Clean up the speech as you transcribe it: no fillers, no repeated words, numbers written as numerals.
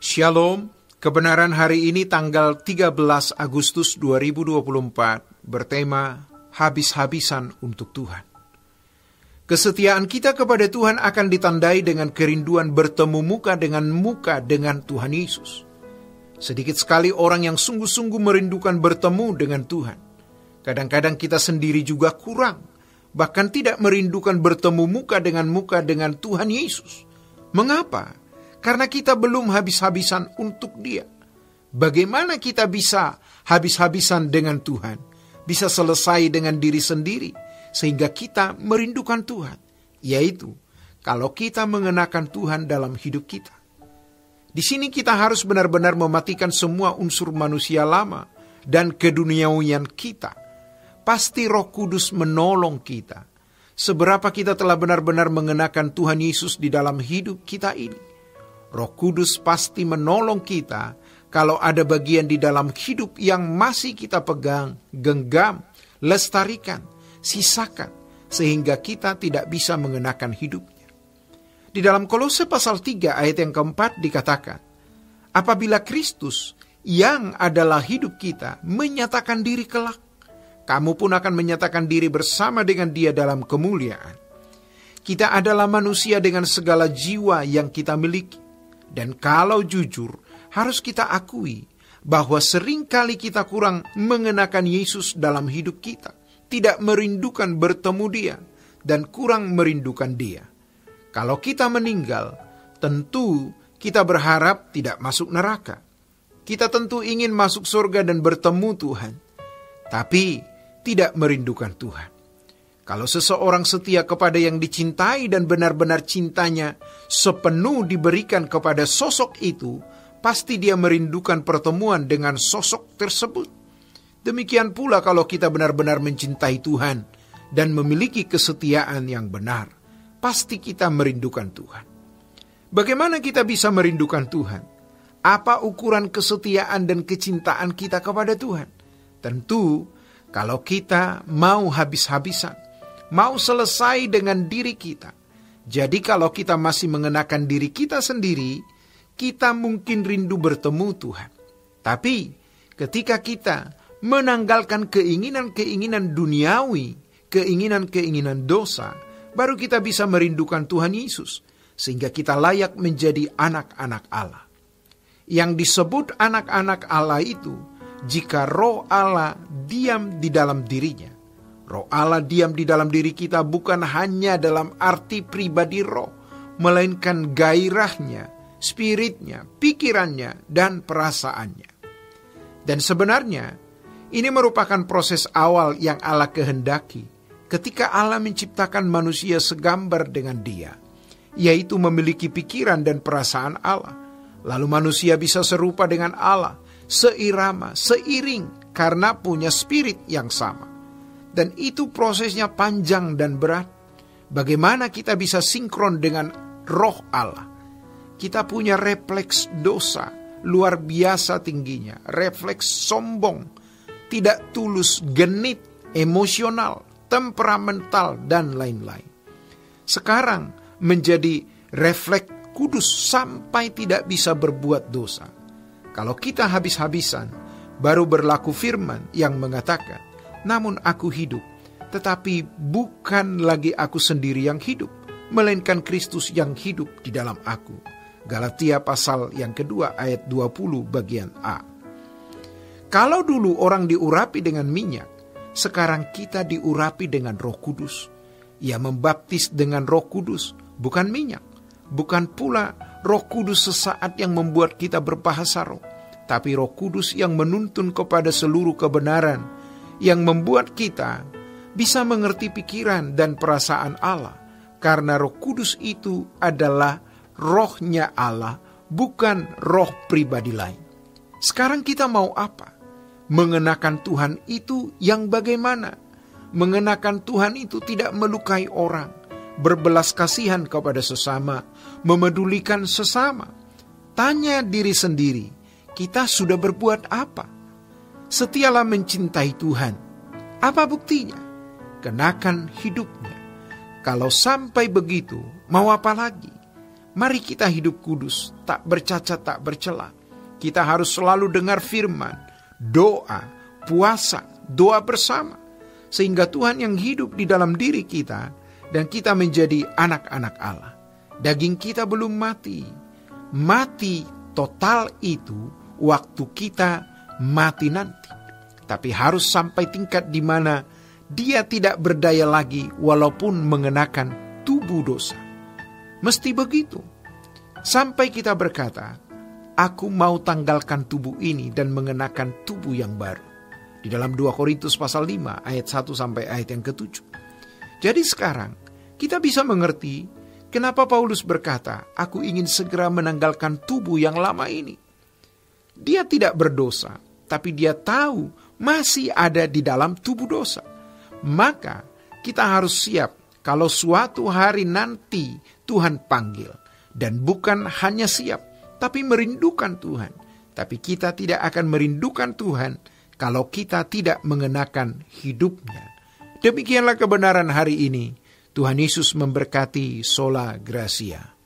Shalom, kebenaran hari ini tanggal 13 Agustus 2024 bertema habis-habisan untuk Tuhan. Kesetiaan kita kepada Tuhan akan ditandai dengan kerinduan bertemu muka dengan Tuhan Yesus. Sedikit sekali orang yang sungguh-sungguh merindukan bertemu dengan Tuhan. Kadang-kadang kita sendiri juga kurang, bahkan tidak merindukan bertemu muka dengan Tuhan Yesus. Mengapa? Karena kita belum habis-habisan untuk Dia. Bagaimana kita bisa habis-habisan dengan Tuhan? Bisa selesai dengan diri sendiri, sehingga kita merindukan Tuhan. Yaitu, kalau kita mengenakan Tuhan dalam hidup kita. Di sini kita harus benar-benar mematikan semua unsur manusia lama dan keduniawian kita. Pasti Roh Kudus menolong kita. Seberapa kita telah benar-benar mengenakan Tuhan Yesus di dalam hidup kita ini. Roh Kudus pasti menolong kita kalau ada bagian di dalam hidup yang masih kita pegang, genggam, lestarikan, sisakan, sehingga kita tidak bisa mengenakan hidupnya. Di dalam Kolose pasal 3 ayat yang keempat dikatakan, apabila Kristus yang adalah hidup kita menyatakan diri kelak, kamu pun akan menyatakan diri bersama dengan Dia dalam kemuliaan. Kita adalah manusia dengan segala jiwa yang kita miliki. Dan kalau jujur, harus kita akui bahwa seringkali kita kurang mengenakan Yesus dalam hidup kita. Tidak merindukan bertemu Dia dan kurang merindukan Dia. Kalau kita meninggal, tentu kita berharap tidak masuk neraka. Kita tentu ingin masuk surga dan bertemu Tuhan. Tapi tidak merindukan Tuhan. Kalau seseorang setia kepada yang dicintai dan benar-benar cintanya sepenuh diberikan kepada sosok itu, pasti dia merindukan pertemuan dengan sosok tersebut. Demikian pula kalau kita benar-benar mencintai Tuhan dan memiliki kesetiaan yang benar, pasti kita merindukan Tuhan. Bagaimana kita bisa merindukan Tuhan? Apa ukuran kesetiaan dan kecintaan kita kepada Tuhan? Tentu, kalau kita mau habis-habisan, mau selesai dengan diri kita. Jadi kalau kita masih mengenakan diri kita sendiri, kita mungkin rindu bertemu Tuhan. Tapi ketika kita menanggalkan keinginan-keinginan duniawi, keinginan-keinginan dosa, baru kita bisa merindukan Tuhan Yesus, sehingga kita layak menjadi anak-anak Allah. Yang disebut anak-anak Allah itu, jika Roh Allah diam di dalam dirinya. Roh Allah diam di dalam diri kita bukan hanya dalam arti pribadi roh, melainkan gairahnya, spiritnya, pikirannya, dan perasaannya. Dan sebenarnya, ini merupakan proses awal yang Allah kehendaki ketika Allah menciptakan manusia segambar dengan Dia, yaitu memiliki pikiran dan perasaan Allah. Lalu manusia bisa serupa dengan Allah, seirama, seiring, karena punya spirit yang sama. Dan itu prosesnya panjang dan berat. Bagaimana kita bisa sinkron dengan Roh Allah? Kita punya refleks dosa luar biasa tingginya, refleks sombong, tidak tulus, genit, emosional, temperamental, dan lain-lain. Sekarang menjadi refleks kudus sampai tidak bisa berbuat dosa. Kalau kita habis-habisan, baru berlaku firman yang mengatakan, namun aku hidup, tetapi bukan lagi aku sendiri yang hidup, melainkan Kristus yang hidup di dalam aku. Galatia pasal yang kedua ayat 20 bagian A. Kalau dulu orang diurapi dengan minyak, sekarang kita diurapi dengan Roh Kudus. Ia membaptis dengan Roh Kudus, bukan minyak. Bukan pula Roh Kudus sesaat yang membuat kita berbahasa roh, tapi Roh Kudus yang menuntun kepada seluruh kebenaran, yang membuat kita bisa mengerti pikiran dan perasaan Allah. Karena Roh Kudus itu adalah rohnya Allah, bukan roh pribadi lain. Sekarang kita mau apa? Mengenakan Tuhan itu yang bagaimana? Mengenakan Tuhan itu tidak melukai orang, berbelas kasihan kepada sesama, memedulikan sesama. Tanya diri sendiri, kita sudah berbuat apa? Setialah mencintai Tuhan. Apa buktinya? Kenakan hidupnya. Kalau sampai begitu, mau apa lagi? Mari kita hidup kudus, tak bercacat, tak bercela. Kita harus selalu dengar firman, doa, puasa, doa bersama. Sehingga Tuhan yang hidup di dalam diri kita, dan kita menjadi anak-anak Allah. Daging kita belum mati. Mati total itu waktu kita mati nanti. Tapi harus sampai tingkat di mana dia tidak berdaya lagi walaupun mengenakan tubuh dosa. Mesti begitu. Sampai kita berkata, aku mau tanggalkan tubuh ini dan mengenakan tubuh yang baru. Di dalam 2 Korintus pasal 5 ayat 1 sampai ayat yang ke-7. Jadi sekarang kita bisa mengerti kenapa Paulus berkata, aku ingin segera menanggalkan tubuh yang lama ini. Dia tidak berdosa, tapi dia tahu masih ada di dalam tubuh dosa. Maka kita harus siap kalau suatu hari nanti Tuhan panggil. Dan bukan hanya siap, tapi merindukan Tuhan. Tapi kita tidak akan merindukan Tuhan kalau kita tidak mengenakan hidupnya. Demikianlah kebenaran hari ini. Tuhan Yesus memberkati. Sola Gracia.